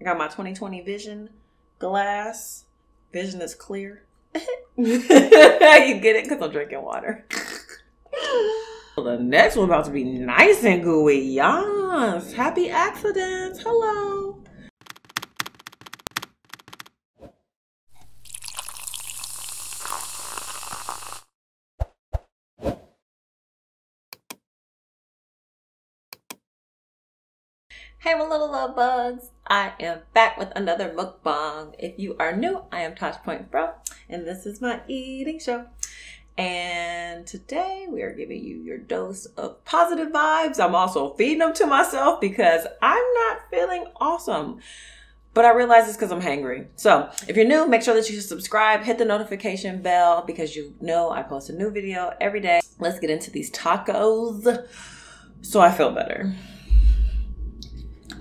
I got my 2020 vision glass. Vision is clear. You get it? Because I'm drinking water. The next one about to be nice and gooey. Yes. Happy accidents. Hello. Hey my little love bugs, I am back with another mukbang. If you are new, I am ToshPointFro and this is my eating show. And today we are giving you your dose of positive vibes. I'm also feeding them to myself because I'm not feeling awesome. But I realize it's because I'm hangry. So if you're new, make sure that you subscribe, hit the notification bell because you know I post a new video every day. Let's get into these tacos so I feel better.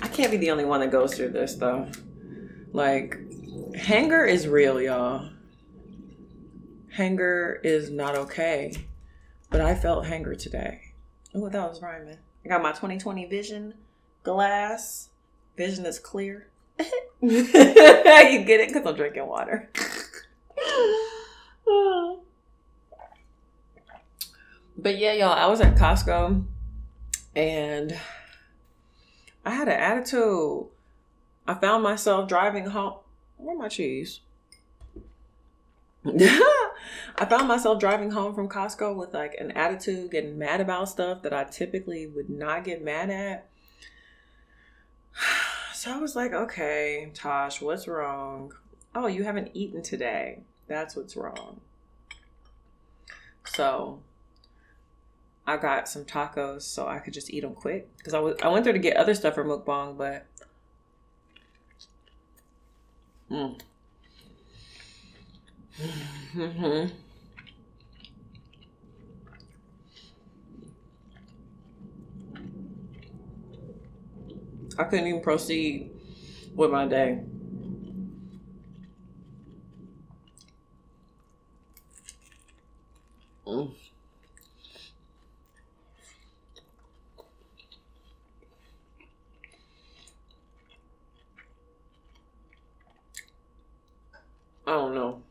I can't be the only one that goes through this though. Like, hunger is real, y'all. Hunger is not okay. But I felt hunger today. Oh, that was rhyming. I got my 2020 vision glass. Vision is clear. You get it? Because I'm drinking water. But yeah, y'all, I was at Costco and I had an attitude. I found myself driving home. Where's my cheese? I found myself driving home from Costco with like an attitude, getting mad about stuff that I typically would not get mad at. So I was like, okay, Tosh, what's wrong? Oh, you haven't eaten today. That's what's wrong. So I got some tacos so I could just eat them quick. Because I went there to get other stuff for mukbang, but I couldn't even proceed with my day. I don't know.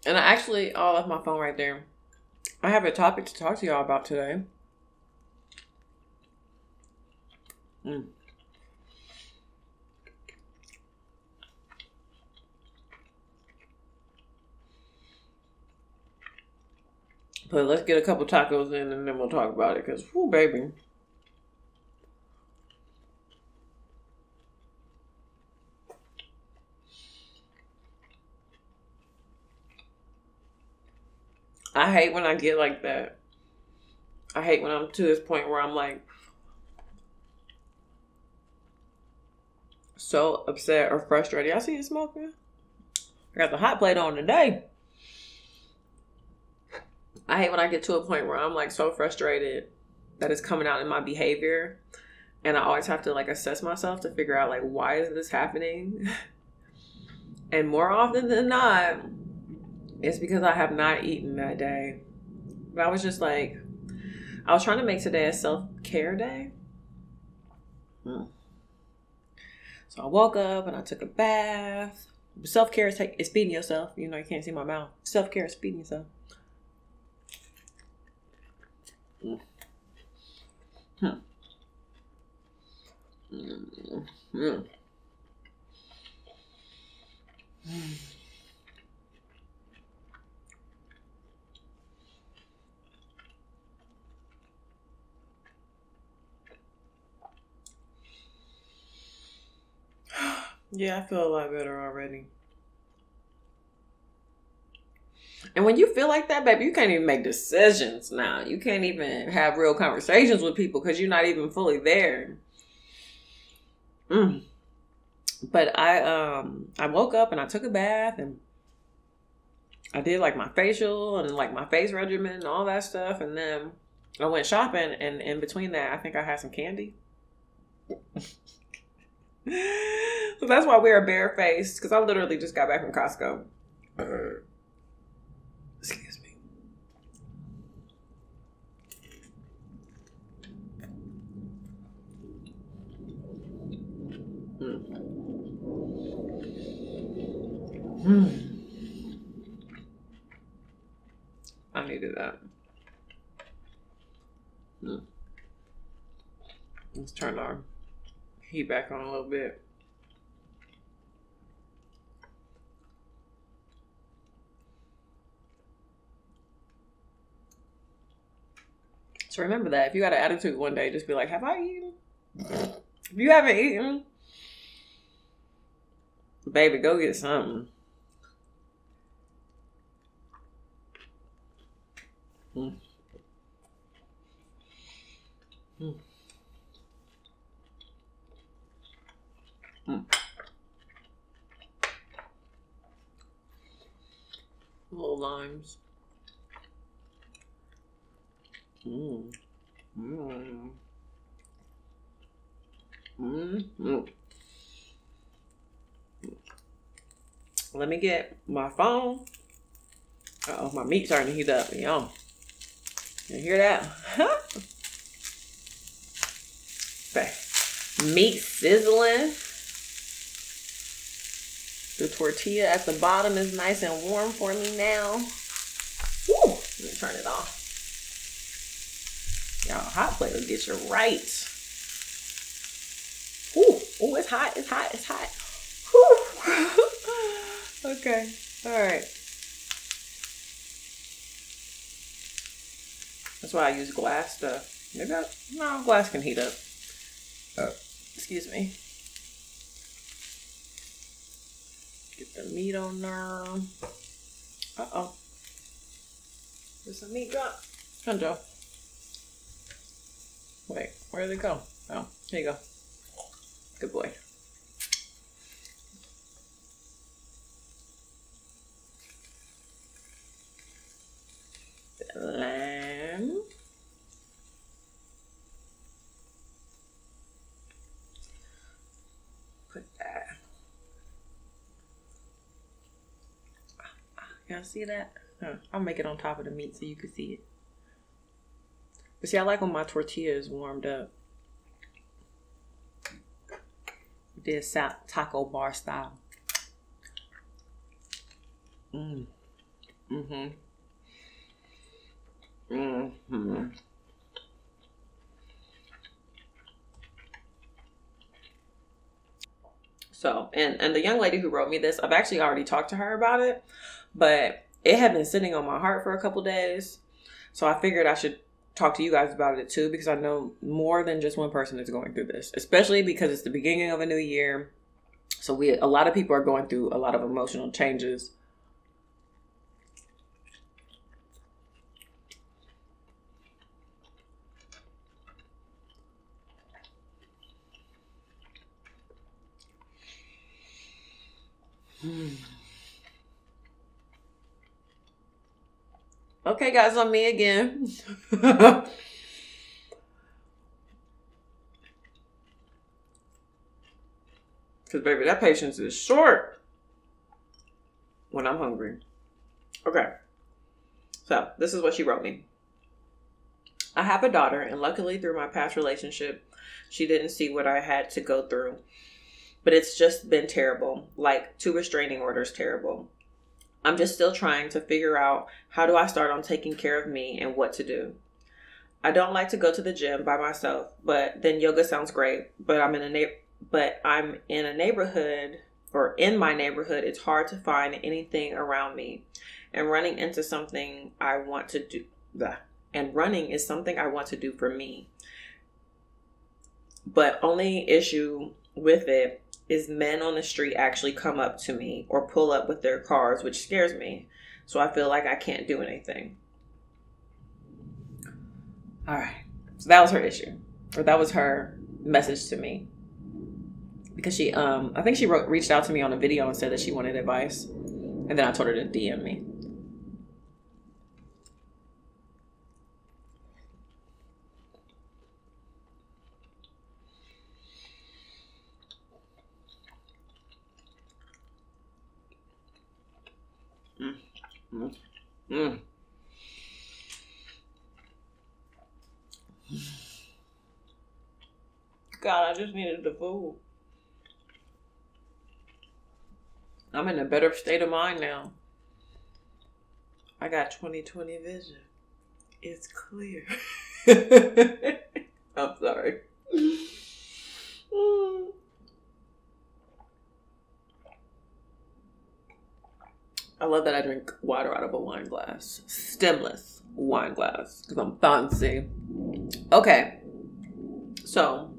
And I actually, I left my phone right there. I have a topic to talk to y'all about today. But let's get a couple tacos in and then we'll talk about it. Because, whoo, baby. I hate when I get like that. I hate when I'm to this point where I'm like so upset or frustrated. Y'all see it smoking? I got the hot plate on today. I hate when I get to a point where I'm like so frustrated that it's coming out in my behavior. And I always have to like assess myself to figure out like, why is this happening? And more often than not, it's because I have not eaten that day. But I was just like, I was trying to make today a self-care day. So I woke up and I took a bath. Self-care is feeding yourself. You know, you can't see my mouth. Self-care is feeding yourself. Yeah, I feel a lot better already. And when you feel like that, baby, you can't even make decisions now. You can't even have real conversations with people because you're not even fully there. But I woke up and I took a bath and I did like my facial and like my face regimen and all that stuff. And then I went shopping, and in between that, I think I had some candy. So that's why we're barefaced, because I literally just got back from Costco. Excuse me. do that. Let's turn our heat back on a little bit. So remember that if you got an attitude one day, just be like, have I eaten? If you haven't eaten, baby, go get something. Mm. Mm. Mm. Little limes. Mm. Mm. Mm. Mm. Let me get my phone. Uh-oh, my meat's starting to heat up. Yum. You hear that? Okay. Meat sizzling. The tortilla at the bottom is nice and warm for me now. Woo! Let me turn it off. Y'all, hot plate will get you right. Ooh, ooh, it's hot, it's hot, it's hot. Whew. Okay, all right. That's why I use glass stuff. Maybe no, glass can heat up. Excuse me. Get the meat on there. Uh-oh. There's some meat drop. Come on, Joe. Wait, where did it go? Oh, here you go. Good boy. The lamb. Put that. Y'all see that? I'll make it on top of the meat so you can see it. But see, I like when my tortilla is warmed up. Did taco bar style. Mm. Mm-hmm. Mm-hmm. So, and the young lady who wrote me this, I've actually already talked to her about it, but it had been sitting on my heart for a couple days. So I figured I should talk to you guys about it too, because I know more than just one person is going through this, especially because it's the beginning of a new year. So a lot of people are going through a lot of emotional changes. Okay, guys, on me again. Because, baby, that patience is short when I'm hungry. Okay. So, this is what she wrote me. I have a daughter, and luckily through my past relationship, she didn't see what I had to go through. But it's just been terrible. Like, 2 restraining orders terrible. I'm just still trying to figure out how do I start on taking care of me and what to do. I don't like to go to the gym by myself, but then yoga sounds great. But I'm in a neighborhood, or in my neighborhood, it's hard to find anything around me. And running is something I want to do for me. But only issue with it is men on the street actually come up to me or pull up with their cars, which scares me. So I feel like I can't do anything. All right. So that was her issue, or that was her message to me. Because she, I think she reached out to me on a video and said that she wanted advice. And then I told her to DM me. God, I just needed the food. I'm in a better state of mind now. I got 20/20 vision. is clear. I'm sorry. I love that I drink water out of a wine glass. Stemless wine glass. Because I'm fancy. Okay. So,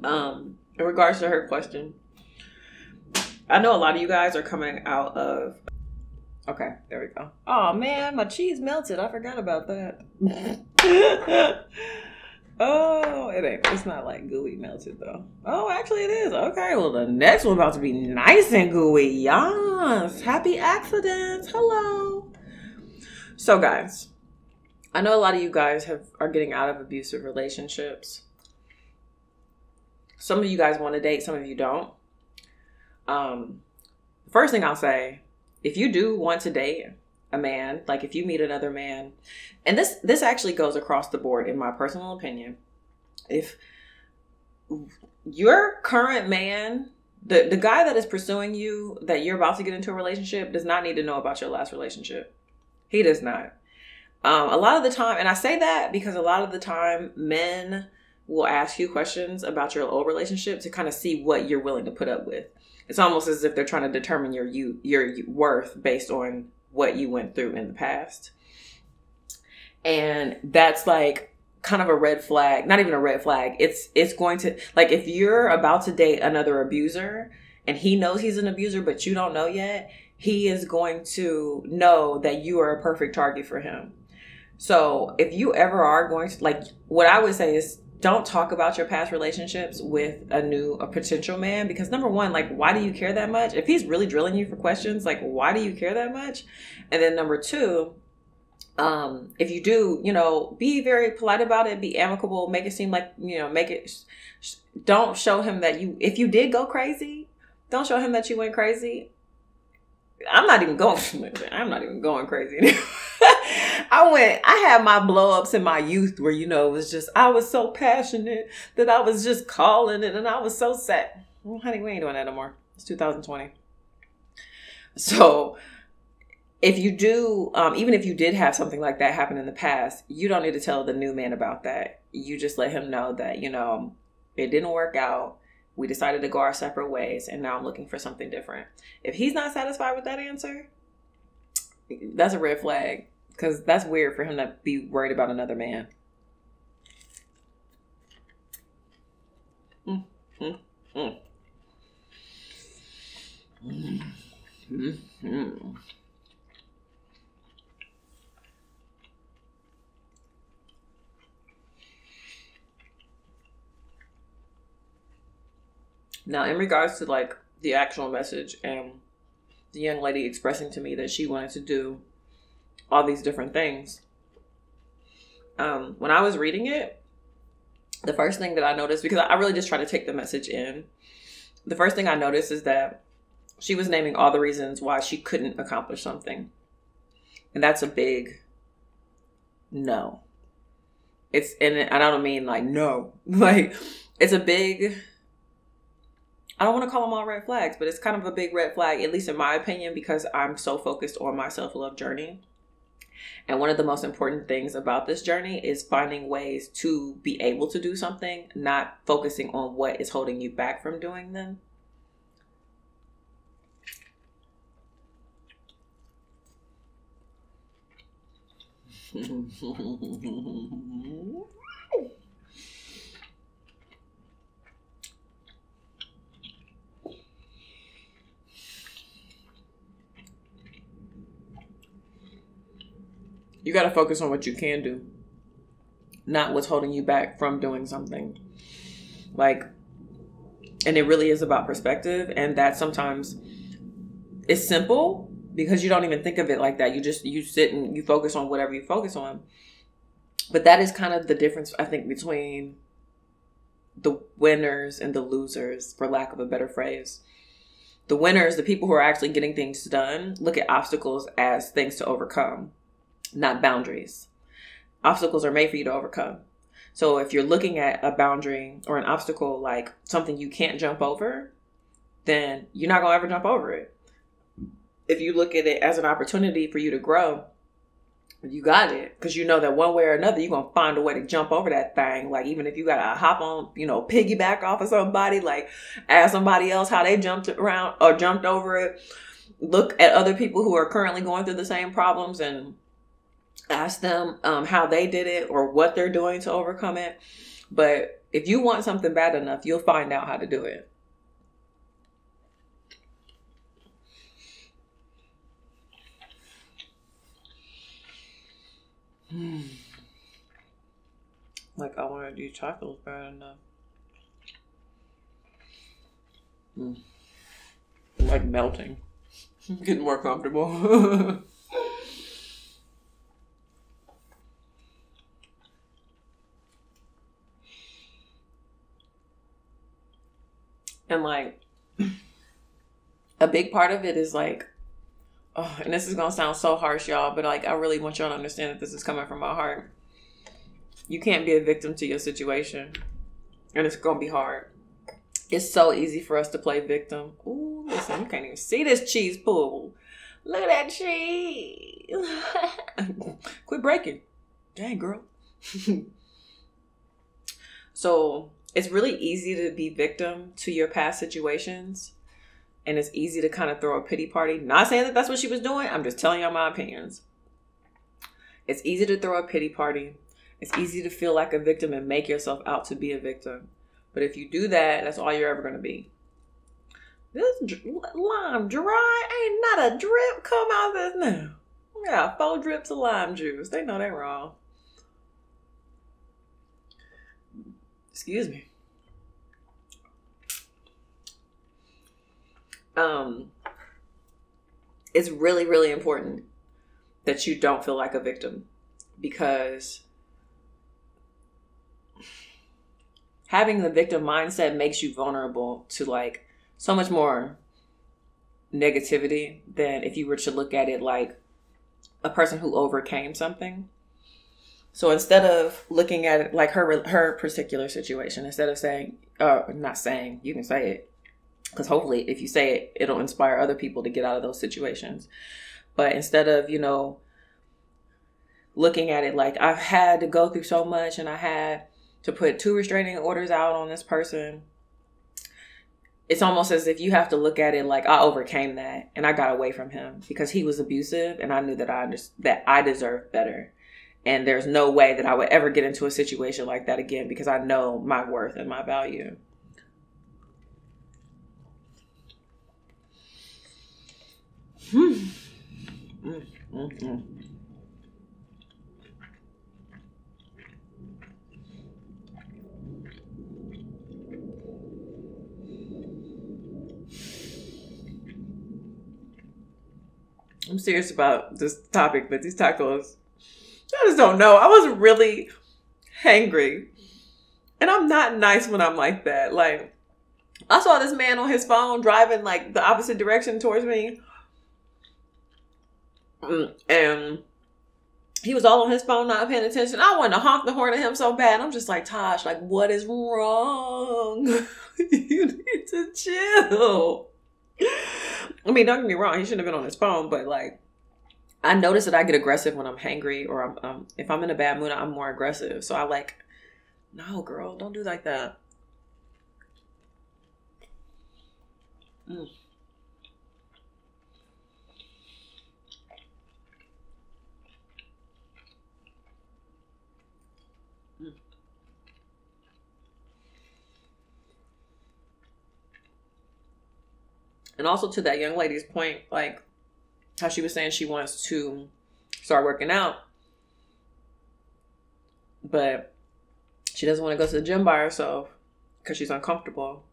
in regards to her question, I know a lot of you guys are coming out of... Okay, there we go. Oh, man, my cheese melted. I forgot about that. Oh, it's not like gooey melted though. Oh, actually it is. Okay, well the next one about to be nice and gooey. Yes. Happy accidents. Hello. So guys, I know a lot of you guys are getting out of abusive relationships. Some of you guys want to date, some of you don't. First thing I'll say, if you do want to date a man, like if you meet another man, and this actually goes across the board in my personal opinion, if your current man, the guy that is pursuing you, that you're about to get into a relationship, does not need to know about your last relationship. He does not. A lot of the time, and I say that because a lot of the time men will ask you questions about your old relationship to kind of see what you're willing to put up with. It's almost as if they're trying to determine your worth based on what you went through in the past. And that's like kind of a red flag, not even a red flag. It's going to, like, if you're about to date another abuser and he knows he's an abuser, but you don't know yet, he is going to know that you are a perfect target for him. So if you ever are going to, like, what I would say is don't talk about your past relationships with a potential man, because number one, like, why do you care that much? If he's really drilling you for questions, like, why do you care that much? And then number two, if you do, be very polite about it, be amicable, make it seem like, don't show him that if you did go crazy, don't show him that you went crazy. I'm not even going crazy. I had my blow ups in my youth where, it was just, I was so passionate that I was just calling it and I was so sad. Well, honey, we ain't doing that no more. It's 2020. So if you do, even if you did have something like that happen in the past, you don't need to tell the new man about that. You just let him know that, it didn't work out. We decided to go our separate ways, and now I'm looking for something different. If he's not satisfied with that answer, that's a red flag, because that's weird for him to be worried about another man. Now, in regards to like the actual message and the young lady expressing to me that she wanted to do all these different things, when I was reading it, the first thing that I noticed, because I really just try to take the message in, the first thing I noticed is that she was naming all the reasons why she couldn't accomplish something. And that's a big no. And I don't mean like no, like it's a big, I don't want to call them all red flags, but it's kind of a big red flag, at least in my opinion, because I'm so focused on my self-love journey. And one of the most important things about this journey is finding ways to be able to do something, not focusing on what is holding you back from doing them. You got to focus on what you can do, not what's holding you back from doing something. Like, and it really is about perspective. And that sometimes it's simple because you don't even think of it like that. You sit and you focus on whatever you focus on. But that is kind of the difference, I think, between the winners and the losers, for lack of a better phrase. The winners, the people who are actually getting things done, look at obstacles as things to overcome, not boundaries. Obstacles are made for you to overcome. So if you're looking at a boundary or an obstacle like something you can't jump over, then you're not going to ever jump over it. If you look at it as an opportunity for you to grow, you got it. Because you know that one way or another, you're going to find a way to jump over that thing. Like, even if you got to hop on, piggyback off of somebody, like ask somebody else how they jumped around or jumped over it. Look at other people who are currently going through the same problems and ask them how they did it or what they're doing to overcome it. But if you want something bad enough, you'll find out how to do it. Like, I want to do tacos bad enough. Like melting. Getting more comfortable. And like, a big part of it is like, oh, and this is going to sound so harsh, y'all, but like, I really want y'all to understand that this is coming from my heart. You can't be a victim to your situation. And it's going to be hard. It's so easy for us to play victim. Ooh, listen, you can't even see this cheese pool. Look at that cheese. Quit breaking. Dang, girl. So it's really easy to be victim to your past situations. And it's easy to kind of throw a pity party. Not saying that that's what she was doing. I'm just telling y'all my opinions. It's easy to throw a pity party. It's easy to feel like a victim and make yourself out to be a victim. But if you do that, that's all you're ever going to be. This lime dry. Ain't not a drip come out this now. We got 4 drips of lime juice. They know they're wrong. Excuse me. It's really, really important that you don't feel like a victim, because having the victim mindset makes you vulnerable to like so much more negativity than if you were to look at it like a person who overcame something. So instead of looking at it like her particular situation, instead of saying, not saying, you can say it, because hopefully if you say it, it'll inspire other people to get out of those situations. But instead of, looking at it like I've had to go through so much and I had to put 2 restraining orders out on this person, it's almost as if you have to look at it like I overcame that and I got away from him because he was abusive and I knew that I deserved better. And there's no way that I would ever get into a situation like that again because I know my worth and my value. I'm serious about this topic, but these tacos, I just don't know. I was really hangry. And I'm not nice when I'm like that. Like, I saw this man on his phone driving like the opposite direction towards me. And he was all on his phone, not paying attention. I wanted to honk the horn at him so bad. I'm just like, Tosh, like, what is wrong? You need to chill. I mean, don't get me wrong. He shouldn't have been on his phone, but like, I notice that I get aggressive when I'm hangry or if I'm in a bad mood, I'm more aggressive. So I like, no, girl, don't do like that. And also to that young lady's point, like how she was saying she wants to start working out, but she doesn't want to go to the gym by herself because she's uncomfortable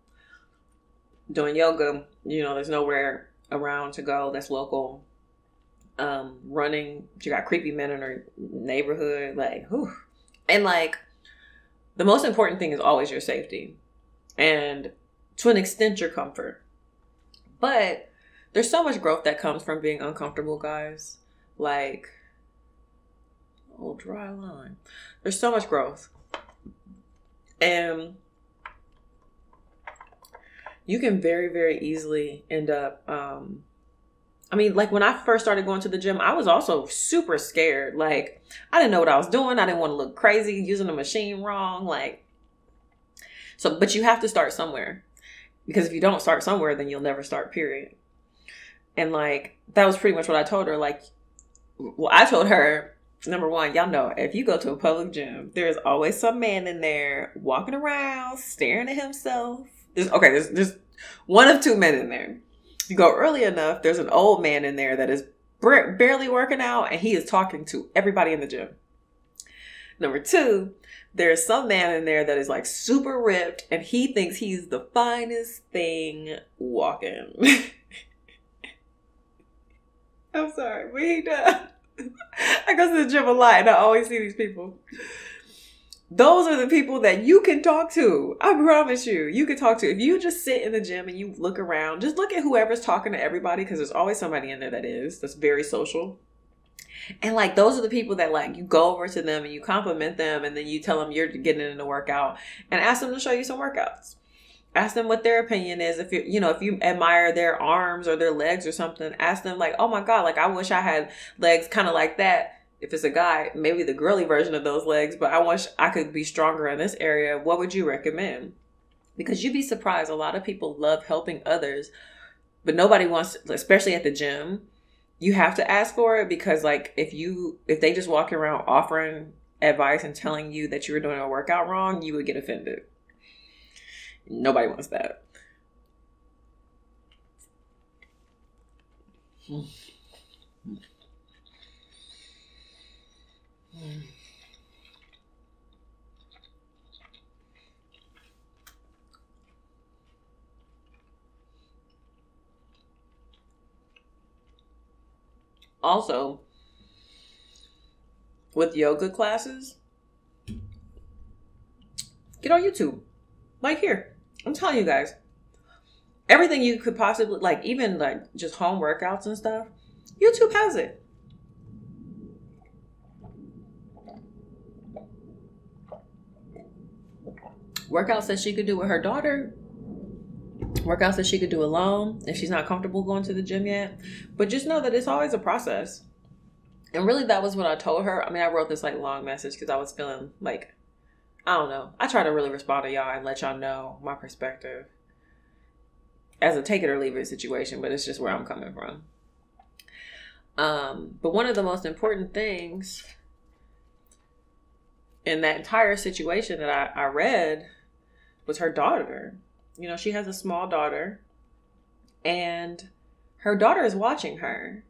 doing yoga. There's nowhere around to go that's local. Running, she got creepy men in her neighborhood. Like, whew. And like, the most important thing is always your safety and to an extent your comfort. But there's so much growth that comes from being uncomfortable, guys. Like, oh, dry line. There's so much growth. And you can very, very easily end up I mean, like when I first started going to the gym, I was also super scared. Like I didn't know what I was doing. I didn't want to look crazy using the machine wrong. Like, so, but you have to start somewhere, because if you don't start somewhere, then you'll never start, period. And like, that was pretty much what I told her. Like, well, I told her, number one, y'all know, if you go to a public gym, there's always some man in there walking around, staring at himself. There's one of two men in there. If you go early enough, there's an old man in there that is barely working out, and he is talking to everybody in the gym. Number two, there's some man in there that is like super ripped, and he thinks he's the finest thing walking. I'm sorry, but he does. I go to the gym a lot, and I always see these people. Those are the people that you can talk to. I promise you, you can talk to. If you just sit in the gym and you look around, just look at whoever's talking to everybody, because there's always somebody in there that's very social. And like, those are the people that like, you go over to them and you compliment them, and then you tell them you're getting in the workout, and ask them to show you some workouts. Ask them what their opinion is. If you admire their arms or their legs or something, ask them like, oh my God, like I wish I had legs kind of like that. If it's a guy, maybe the girly version of those legs, but I wish I could be stronger in this area. What would you recommend? Because you'd be surprised. A lot of people love helping others, but nobody wants to, especially at the gym. You have to ask for it, because like if they just walk around offering advice and telling you that you were doing a workout wrong, you would get offended. Nobody wants that. Also, with yoga classes, get on YouTube. Like here, I'm telling you guys, everything you could possibly, like even like just home workouts and stuff, YouTube has it. Workouts that she could do with her daughter, workouts that she could do alone if she's not comfortable going to the gym yet. But just know that it's always a process. And really, that was what I told her. I mean, I wrote this like long message because I was feeling like, I don't know. I try to really respond to y'all and let y'all know my perspective as a take it or leave it situation, but it's just where I'm coming from. But one of the most important things in that entire situation that I read was her daughter. You know, she has a small daughter, and her daughter is watching her.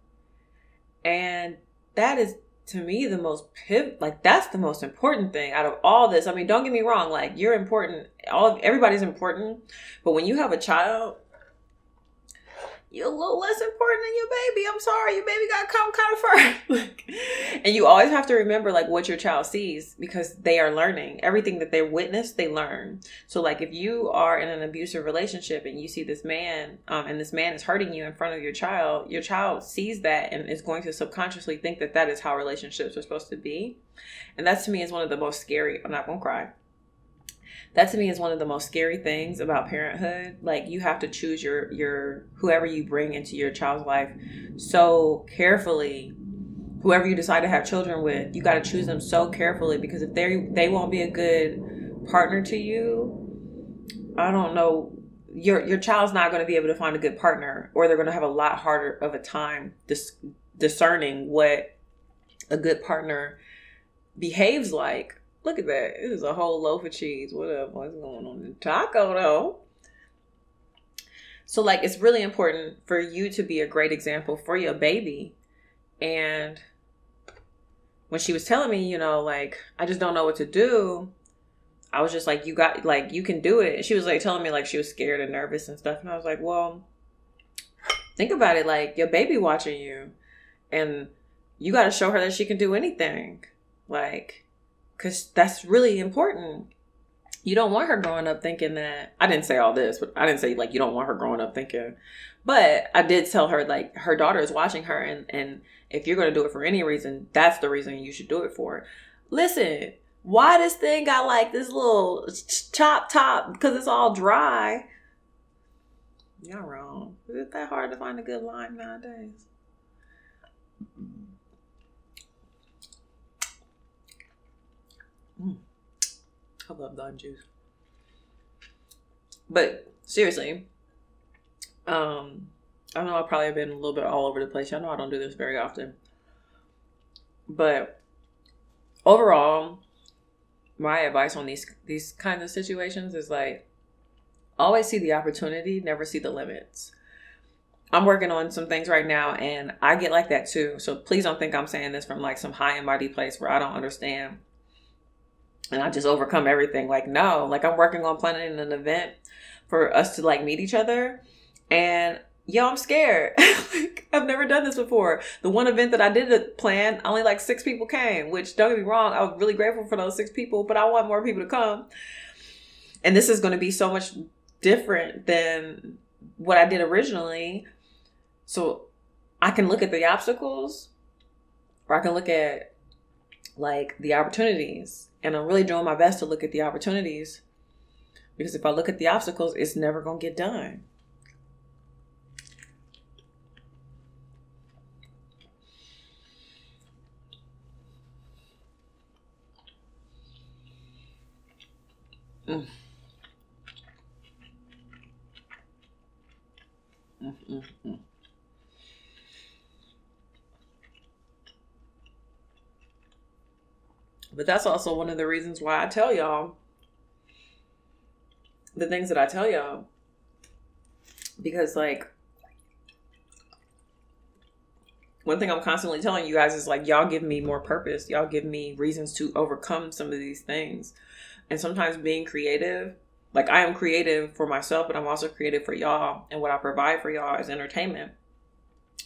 And that is, to me, the most that's the most important thing out of all this. I mean, don't get me wrong, like, you're important. Everybody's important. But when you have a child, you're a little less important than your baby. I'm sorry, your baby got to come kind of first. And you always have to remember, like, what your child sees, because they are learning. Everything that they witness, they learn. So, like, if you are in an abusive relationship and you see this man, and this man is hurting you in front of your child sees that and is going to subconsciously think that that is how relationships are supposed to be. And that, to me, is one of the most scary. I'm not going to cry. That, to me, is one of the most scary things about parenthood. Like, you have to choose your whoever you bring into your child's life so carefully. Whoever you decide to have children with, you got to choose them so carefully, because if they won't be a good partner to you, I don't know, your child's not going to be able to find a good partner, or they're going to have a lot harder of a time discerning what a good partner behaves like. Look at that. This is a whole loaf of cheese. What up? What's going on in the taco, though? So, like, it's really important for you to be a great example for your baby. And when she was telling me, you know, like, I just don't know what to do, I was just like, you can do it. And she was, like, telling me, like, she was scared and nervous and stuff. And I was like, well, think about it. Like, your baby watching you. And you got to show her that she can do anything. Like, because that's really important. You don't want her growing up thinking that... I didn't say all this, but I didn't say, like, you don't want her growing up thinking... But I did tell her, like, her daughter is watching her, and if you're going to do it for any reason, that's the reason you should do it for. Listen, why this thing got, like, this little chop top? Because it's all dry. Y'all wrong. Is it that hard to find a good lime nowadays? I love lime juice. But seriously, I know I probably have been a little bit all over the place. I know I don't do this very often. But overall, my advice on these kinds of situations is like, always see the opportunity, never see the limits. I'm working on some things right now and I get like that too. So please don't think I'm saying this from like some high and mighty place where I don't understand and I just overcome everything. Like, no, like I'm working on planning an event for us to like meet each other. And I'm scared. I've never done this before. The one event that I did plan, only like 6 people came, which don't get me wrong, I was really grateful for those 6 people, but I want more people to come. And this is going to be so much different than what I did originally. So I can look at the obstacles or I can look at like the opportunities. And I'm really doing my best to look at the opportunities, because if I look at the obstacles, it's never going to get done. Mm. But that's also one of the reasons why I tell y'all the things that I tell y'all. Because like, one thing I'm constantly telling you guys is like, y'all give me more purpose. Y'all give me reasons to overcome some of these things. And sometimes being creative, like I am creative for myself, but I'm also creative for y'all. And what I provide for y'all is entertainment.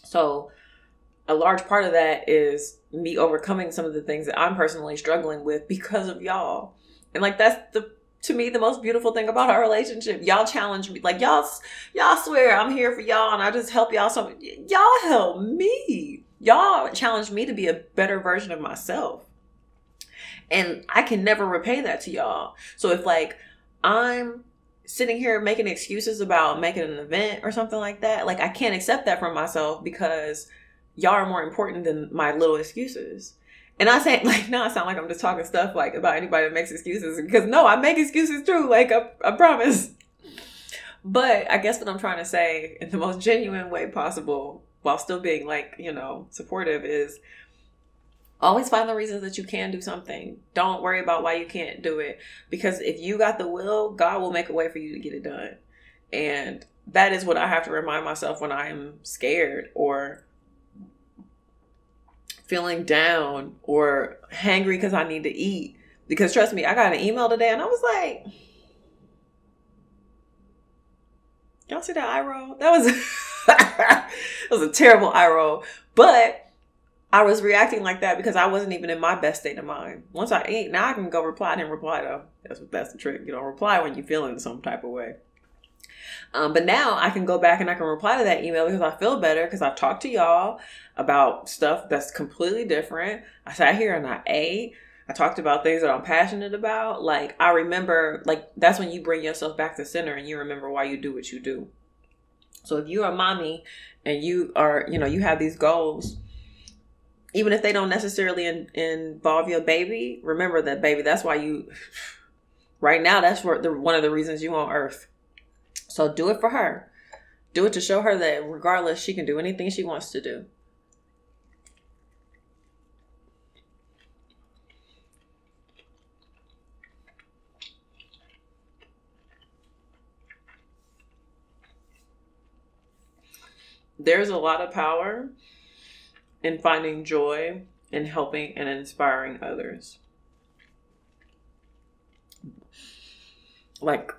So a large part of that is me overcoming some of the things that I'm personally struggling with because of y'all. And like, that's to me, the most beautiful thing about our relationship. Y'all challenge me. Like y'all swear I'm here for y'all and I just help y'all. So y'all help me. Y'all challenge me to be a better version of myself. And I can never repay that to y'all. So if like I'm sitting here making excuses about making an event or something like that, like I can't accept that from myself because y'all are more important than my little excuses. And I say, like, now I sound like I'm just talking stuff like about anybody that makes excuses, because no, I make excuses too. Like I promise. But I guess what I'm trying to say in the most genuine way possible, while still being like, supportive, is always find the reasons that you can do something. Don't worry about why you can't do it, because if you got the will, God will make a way for you to get it done. And that is what I have to remind myself when I am scared or feeling down or hangry because I need to eat. Because trust me, I got an email today and I was like, y'all see that eye roll? That was that was a terrible eye roll. But I was reacting like that because I wasn't even in my best state of mind. Once I ate, now I can go reply. I didn't reply though. That's the trick. You don't reply when you're feeling some type of way. But now I can go back and I can reply to that email because I feel better, because I've talked to y'all about stuff that's completely different. I sat here and I ate. I talked about things that I'm passionate about. Like, I remember, like, that's when you bring yourself back to center and you remember why you do what you do. So if you're a mommy and you are, you have these goals, even if they don't necessarily involve your baby, remember that, baby, that's why you, right now, that's one of the reasons you on earth. So do it for her. Do it to show her that regardless, she can do anything she wants to do. There's a lot of power in finding joy in helping and inspiring others. Like,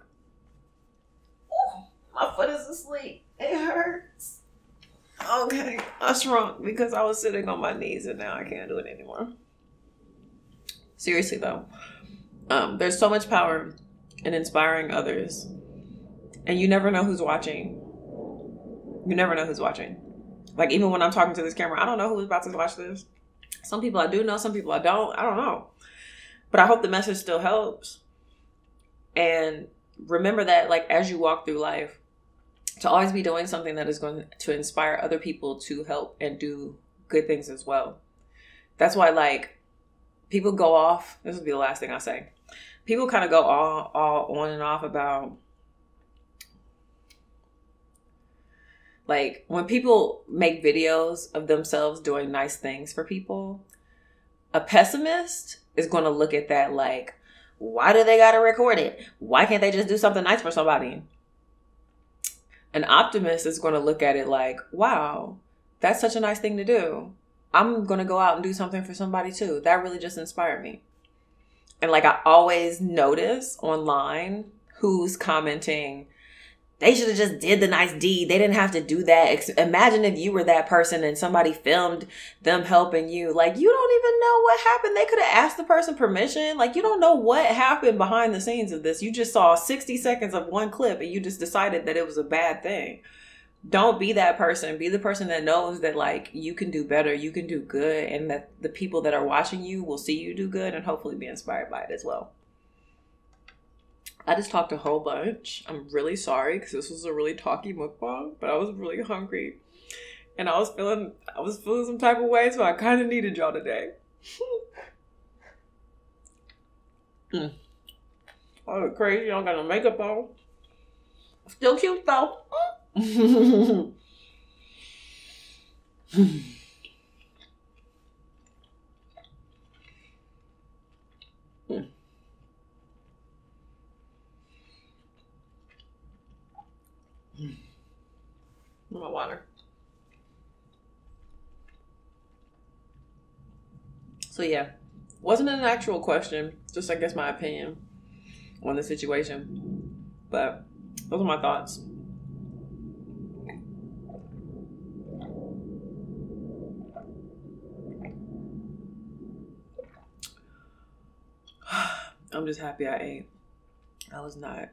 my foot is asleep. It hurts. Okay, I shrunk because I was sitting on my knees and now I can't do it anymore. Seriously though, there's so much power in inspiring others, and you never know who's watching. You never know who's watching. Like, even when I'm talking to this camera, I don't know who's about to watch this. Some people I do know, some people I don't. I don't know. But I hope the message still helps. And remember that, like, as you walk through life, to always be doing something that is going to inspire other people to help and do good things as well. That's why, like, people go off. This will be the last thing I say. People kind of go all on and off about, like, when people make videos of themselves doing nice things for people, a pessimist is going to look at that like, why do they got to record it? Why can't they just do something nice for somebody? An optimist is going to look at it like, wow, that's such a nice thing to do. I'm going to go out and do something for somebody too. That really just inspired me. And like, I always notice online who's commenting, they should have just did the nice deed. They didn't have to do that. Imagine if you were that person and somebody filmed them helping you. Like, you don't even know what happened. They could have asked the person permission. Like, you don't know what happened behind the scenes of this. You just saw 60 seconds of one clip and you just decided that it was a bad thing. Don't be that person. Be the person that knows that, like, you can do better, you can do good, and that the people that are watching you will see you do good and hopefully be inspired by it as well. I just talked a whole bunch. I'm really sorry because this was a really talky mukbang, but I was really hungry and I was feeling some type of way, so I kind of needed y'all today. I look crazy. Y'all got no makeup on. Still cute though. My water. So yeah, wasn't an actual question, just I guess my opinion on the situation. But those are my thoughts. I'm just happy I ate. I was not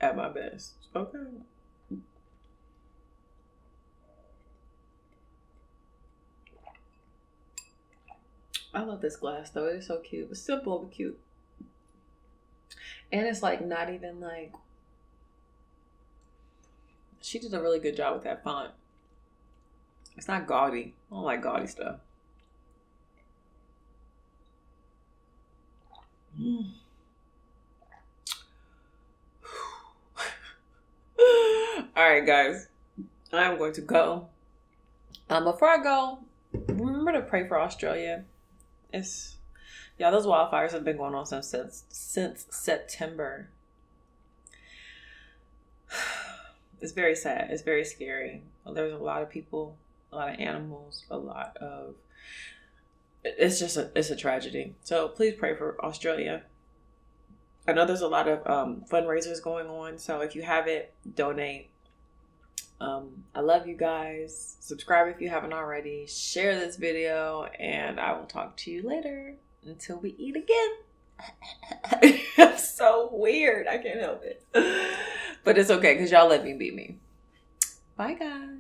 at my best. Okay. I love this glass though. It is so cute. It's simple but cute. And it's like not even like, she did a really good job with that font. It's not gaudy. I don't like gaudy stuff. All right, guys. I'm going to go. Before I go, remember to pray for Australia. Those wildfires have been going on since September. It's very sad. It's very scary. There's a lot of people, a lot of animals, it's a tragedy. So please pray for Australia. I know there's a lot of fundraisers going on. So if you have it, donate. I love you guys. Subscribe if you haven't already. Share this video, and I will talk to you later until we eat again. I'm so weird. I can't help it. But it's okay because y'all let me be me. Bye, guys.